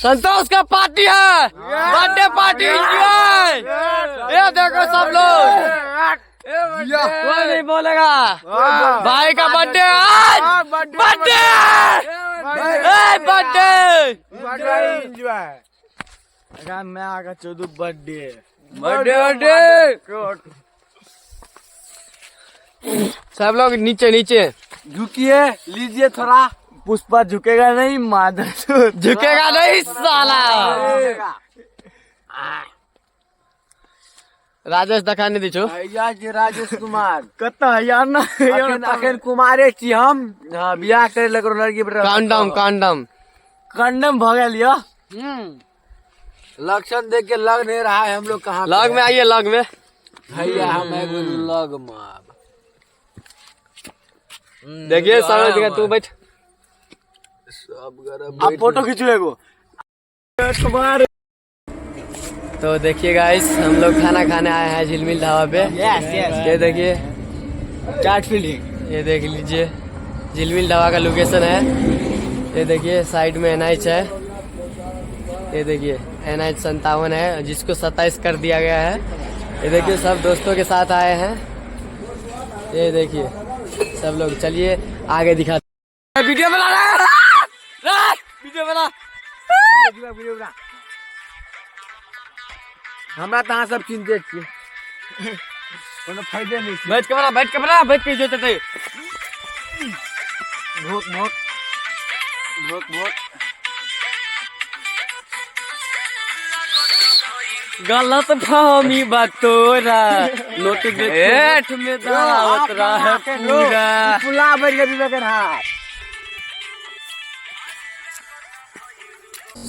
संतोष का पार्टी है, birthday party enjoy. ये देखो सब लोग, कोई नहीं बोलेगा। भाई का बर्थडे आज, बर्थडे एंजॉय। मैं आगा 14 बर्थडे सब लोग नीचे नीचे झुकिए, लीजिए थोड़ा। पुष्पा झुकेगा नहीं, माधर झुकेगा नहीं साला। राजेश दिखाने दीछो। राजेश कुमार कत यार ना अखन कुमारे छी हम। बियाह करे लगरो लड़की कांडम कंडम भ गेल य। लक्षण देख के लग नहीं रहा है हम लोग कहाँ लग में आइए, लग में भैया हम एगो लग मार। देखिए सारा जगह तू बैठ। आप फोटो खींचो एगो। तो देखिए गाइस, हम लोग खाना खाने आए हैं झिलमिल ढाबा पे। ये देखिए चाट फीलिंग, ये देख लीजिए झिलमिल ढाबा का लोकेशन है। ये देखिए साइड में NH है। ये देखिए NH 57 है, जिसको 27 कर दिया गया है। ये देखिए सब दोस्तों के साथ आए हैं। ये देखिए सब लोग, चलिए आगे दिखाते हैं। वीडियो बना रहा है, वीडियो बना। हमरा तहाँ सब चिंते छियै, कोनो फायदे नहीं छै। बैठ के जो चलते भोक भोक भोक भोक। गलत फहमी बा तोरा, नोट देठ में दावत रहा पूरा। पुला बढ़ गया विवेकन हाथ।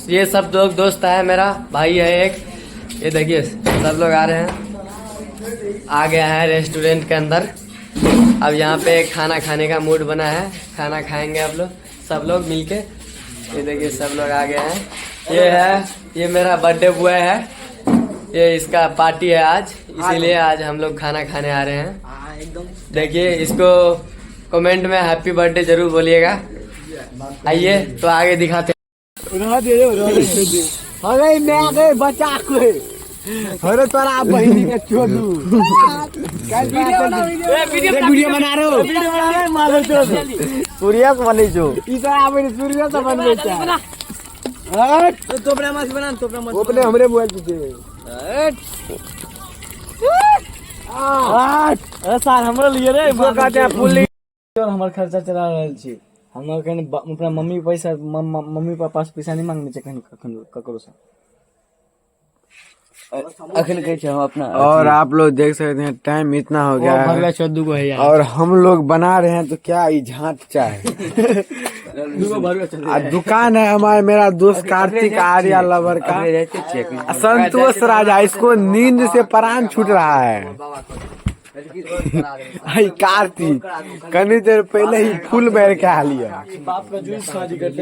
ये सब दोस्त है, मेरा भाई है एक। ये देखिए सब लोग आ रहे हैं, आ गया है रेस्टोरेंट के अंदर। अब यहाँ पे खाना खाने का मूड बना है, खाना खाएंगे आप लोग सब लोग मिलके। ये देखिए सब लोग आ गए हैं। ये मेरा बर्थडे बॉय है, ये इसका पार्टी है आज, इसीलिए आज हम लोग खाना खाने आ रहे हैं। देखिए इसको कमेंट में हैप्पी बर्थडे जरूर बोलिएगा। आइए तो आगे दिखाते हैं। अरे मैं आ गए बचा के। अरे तोरा बहिनी के छोड़ू। वीडियो बना रहे हो, मारो सूर्य को बने जो ई तो आबे सूर्य से बनबे छै। हट तोपरा मत बना, तोपरा मत ओपने हमरे मोबाइल पे। हट सर हमरो लिए रे काटे फुल हमर खर्चा चला रहल छी। हम अपना मम्मी पैसा, मम्मी पापा से पैसा नहीं मांगने चाहिए ककरो से। अखिल कहे हम अपना। और आप लोग देख सकते हैं टाइम इतना हो गया है और हम लोग बना रहे हैं, तो क्या ये झांट चाहे। दुकान है हमारे, मेरा दोस्त कार्तिक आर्या लवर का, संतोष राजा। इसको नींद से प्राण छूट रहा है। कार्तिक कनी देर पहले ही फुल बैर के हालिया। बाप का जूस शादी करते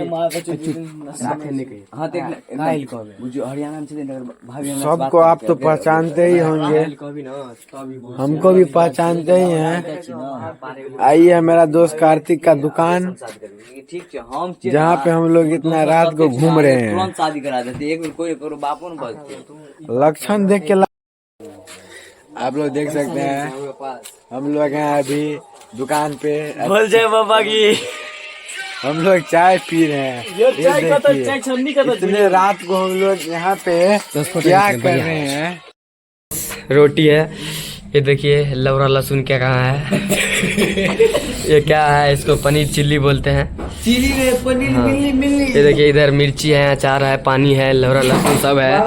सबको आप तो पहचानते ही होंगे, हमको भी पहचानते ही हैं। आइए मेरा दोस्त कार्तिक का दुकान, जहाँ पे हम लोग इतना रात को घूम रहे हैं। शादी करा देते एक कोई करो बापो न बचते। लक्षण देख के आप लोग देख सकते हैं हम लोग हैं अभी दुकान पे। बोल जय बाबा की। हम लोग चाय पी रहे हैं। ये देखिए इतने रात को हम लोग यहाँ पे क्या कर रहे हैं। रोटी है, ये देखिए लौरा लहसुन क्या कहा है। ये क्या है, इसको पनीर चिल्ली बोलते हैं। चिल्ली रे पनीर मिली। ये देखिए इधर मिर्ची है, अचार है, पानी है, लौरा लहसुन सब है।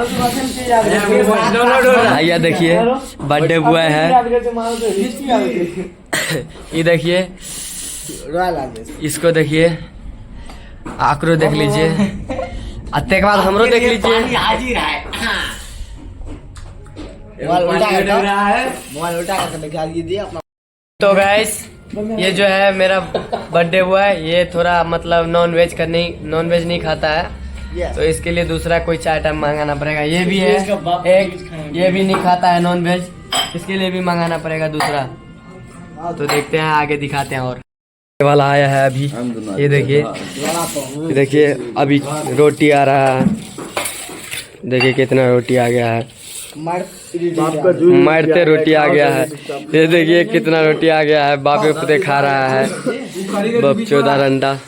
भैया देखिए बर्थडे बॉय है। ये देखिए इसको देखिए, आकरो देख लीजिए, अत्ते के बाद हमरो देख लीजिए। तो गाइस ये जो है मेरा बर्थडे हुआ है, ये थोड़ा मतलब नॉन वेज नहीं खाता है, तो इसके लिए दूसरा कोई आइटम मंगाना पड़ेगा। ये भी है एक, ये भी नहीं खाता है नॉन वेज, इसके लिए भी मंगाना पड़ेगा दूसरा। तो देखते हैं आगे दिखाते हैं और वाला आया है अभी, ये देखिए, ये देखिए अभी रोटी आ रहा है, देखिए कितना रोटी आ गया है, मरते रोटी आ गया है। ये देखिए कितना रोटी आ गया है, बापे पुते खा रहा है, बाप 14 अंडा,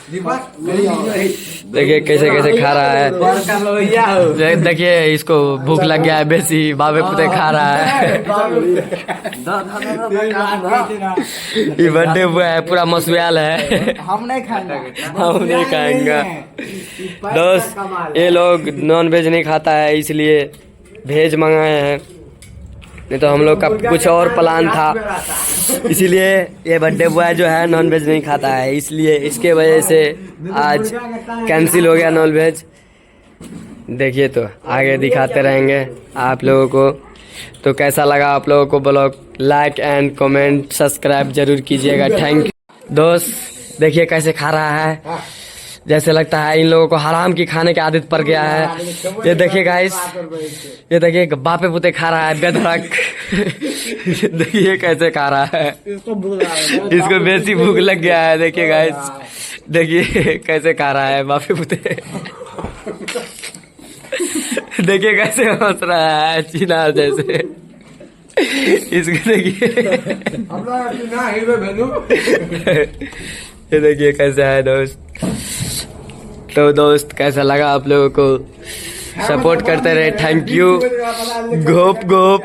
देखिए कैसे कैसे खा रहा है। देखिए इसको भूख लग गया है बेसी, बापे पुते खा रहा है। ये बर्थडे हुआ है, पूरा मसुआल है। हम नहीं खाएंगे दोस्त, ये लोग नॉन वेज नहीं खाता है इसलिए वेज मंगाए हैं, नहीं तो हम लोग का कुछ और प्लान था, इसीलिए ये बर्थडे बॉय जो है नॉन वेज नहीं खाता है, इसलिए इसके वजह से आज कैंसिल हो गया नॉन वेज। देखिए तो आगे दिखाते रहेंगे आप लोगों को। तो कैसा लगा आप लोगों को blog, like and comment subscribe जरूर कीजिएगा। थैंक यू दोस्त। देखिए कैसे खा रहा है, जैसे लगता है इन लोगों को हराम की खाने की आदत पड़ गया है। ये देखिए गाइस, ये देखिए बापे पुते खा रहा है बेधड़क। देखिए कैसे खा रहा है, इसको बेसी भूख लग गया है। देखिए गाइस, देखिए कैसे खा रहा है बापे पुते। देखिए कैसे हंस रहा है चीना जैसे, इसको देखिए। ये देखिए कैसे है दोस्त। तो दोस्त कैसा लगा आप लोगों को, सपोर्ट करते रहे। Thank you. गोप गोप।